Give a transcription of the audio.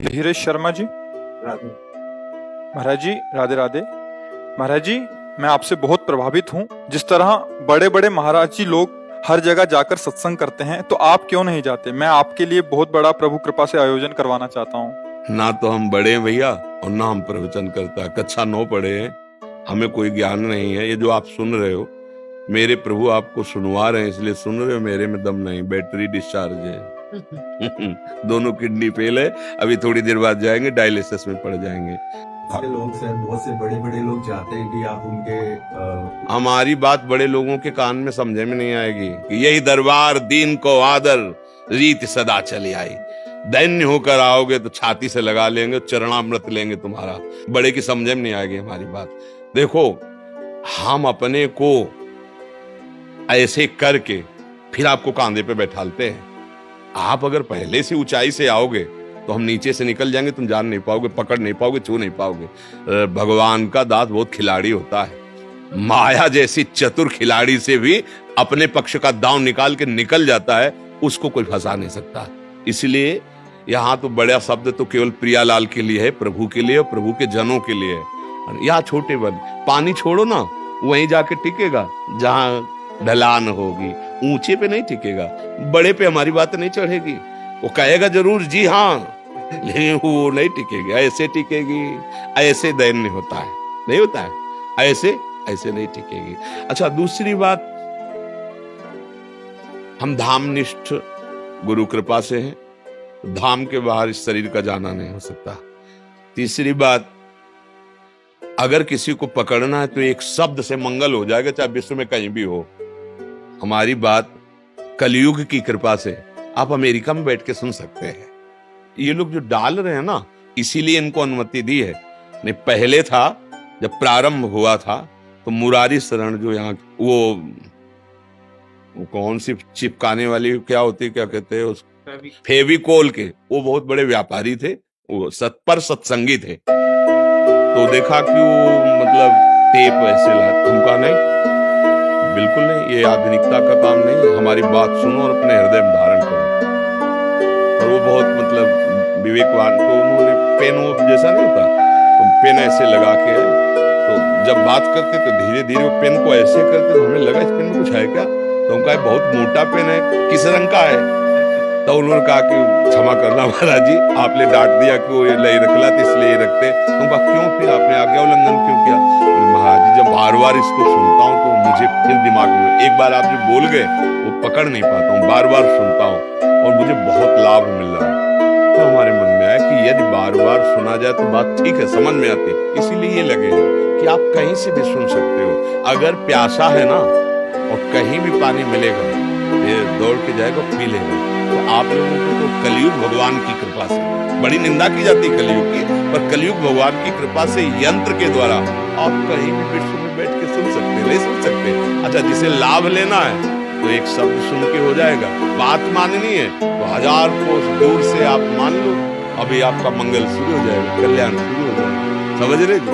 धीरज शर्मा जी। राधे। महाराज जी राधे राधे। महाराज जी, मैं आपसे बहुत प्रभावित हूँ। जिस तरह बड़े बड़े महाराज जी लोग हर जगह जाकर सत्संग करते हैं, तो आप क्यों नहीं जाते? मैं आपके लिए बहुत बड़ा प्रभु कृपा से आयोजन करवाना चाहता हूँ। ना तो हम बड़े हैं भैया और ना हम प्रवचन करता है। कक्षा 9 पढ़े हैं, हमें कोई ज्ञान नहीं है। ये जो आप सुन रहे हो, मेरे प्रभु आपको सुनवा रहे हैं, इसलिए सुन रहे हो। मेरे में दम नहीं, बैटरी डिस्चार्ज है। दोनों किडनी फेल है, अभी थोड़ी देर बाद जाएंगे, डायलिसिस में पड़ जाएंगे। लोग सर, बहुत से बड़े बड़े लोग चाहते हैं कि आप उनके हमारी बात बड़े लोगों के कान में समझे में नहीं आएगी कि यही दरबार दीन को आदर रीत सदा चली आई। दैन्य होकर आओगे तो छाती से लगा लेंगे, चरणामृत लेंगे तुम्हारा। बड़े की समझे में नहीं आएगी हमारी बात। देखो, हम अपने को ऐसे करके फिर आपको कांधे पे बैठालते हैं। आप अगर पहले से ऊंचाई से आओगे तो हम नीचे से निकल जाएंगे, तुम जान नहीं पाओगे, पकड़ नहीं पाओगे, छू नहीं पाओगे। भगवान का दास बहुत खिलाड़ी होता है। माया जैसी चतुर खिलाड़ी से भी अपने पक्ष का दांव निकाल के निकल जाता है, उसको कोई फंसा नहीं सकता। इसलिए यहाँ तो बड़ा शब्द तो केवल प्रियालाल के लिए है, प्रभु के लिए और प्रभु के जनों के लिए है। यहाँ छोटे बन पानी छोड़ो ना, वहीं जाके टिकेगा जहाँ ढलान होगी, ऊंचे पे नहीं टिकेगा। बड़े पे हमारी बात नहीं चढ़ेगी, वो कहेगा जरूर जी हाँ, लेकिन वो नहीं टिकेगी। ऐसे टिकेगी, ऐसे दैन्य होता है, नहीं होता है, ऐसे ऐसे नहीं टिकेगी। अच्छा, दूसरी बात, हम धामनिष्ठ गुरु कृपा से हैं, धाम के बाहर इस शरीर का जाना नहीं हो सकता। तीसरी बात, अगर किसी को पकड़ना है तो एक शब्द से मंगल हो जाएगा, चाहे विश्व में कहीं भी हो। हमारी बात कलयुग की कृपा से आप अमेरिका में बैठ के सुन सकते हैं। ये लोग जो डाल रहे हैं ना, इसीलिए इनको अनुमति दी है। नहीं, पहले था, जब प्रारंभ हुआ था तो मुरारी शरण जो यहाँ वो कौन सी चिपकाने वाली क्या होती, क्या कहते हैं उस, फेविकोल के, वो बहुत बड़े व्यापारी थे, वो सत्पर सत्संगी थे। तो देखा कि वो मतलब टेप ऐसे ला, हमका नहीं, बिल्कुल नहीं, ये आधुनिकता का काम नहीं। हमारी बात सुनो और अपने हृदय में धारण करो। और वो बहुत मतलब विवेकवान, तो उन्होंने पेन वो जैसा नहीं होता, तो पेन ऐसे लगा के, तो जब बात करते तो धीरे धीरे वो पेन को ऐसे करते, तो हमें लगा इस पेन में कुछ है क्या। तो उनका बहुत मोटा पेन है, किस रंग का है। तो उन्होंने कहा कि क्षमा करना महाराज जी, आपने डांट दिया कि वो नहीं रखला तो इसलिए रखते। तो उनका क्यों, फिर आपने आज्ञा उल्लंघन क्यों किया? महाराज जी, जब बार बार इसको सुनता हूँ तो मुझे फिर दिमाग में, एक बार आप जो बोल गए वो पकड़ नहीं पाता हूँ, बार बार सुनता हूँ और मुझे बहुत लाभ मिल रहा है। तो हमारे मन में आया कि यदि बार बार सुना जाए तो बात ठीक है, समझ में आती है। इसीलिए ये लगे कि आप कहीं से भी सुन सकते हो। अगर प्यासा है ना और कहीं भी पानी मिलेगा, ये दौड़ के जाएगा, पी लेगा। तो आप लोगों को तो कलयुग भगवान की कृपा से, बड़ी निंदा की जाती है कलयुग की, पर कलयुग भगवान की कृपा से यंत्र के द्वारा आप कहीं भी विश्व में बैठ के सुन सकते, नहीं सुन सकते। अच्छा, जिसे लाभ लेना है तो एक शब्द सुन के हो जाएगा। बात माननी है तो 1000 कोस दूर से आप मान लो, अभी आपका मंगल शुरू हो जाएगा, कल्याण शुरू हो जाएगा। समझ रहे जी?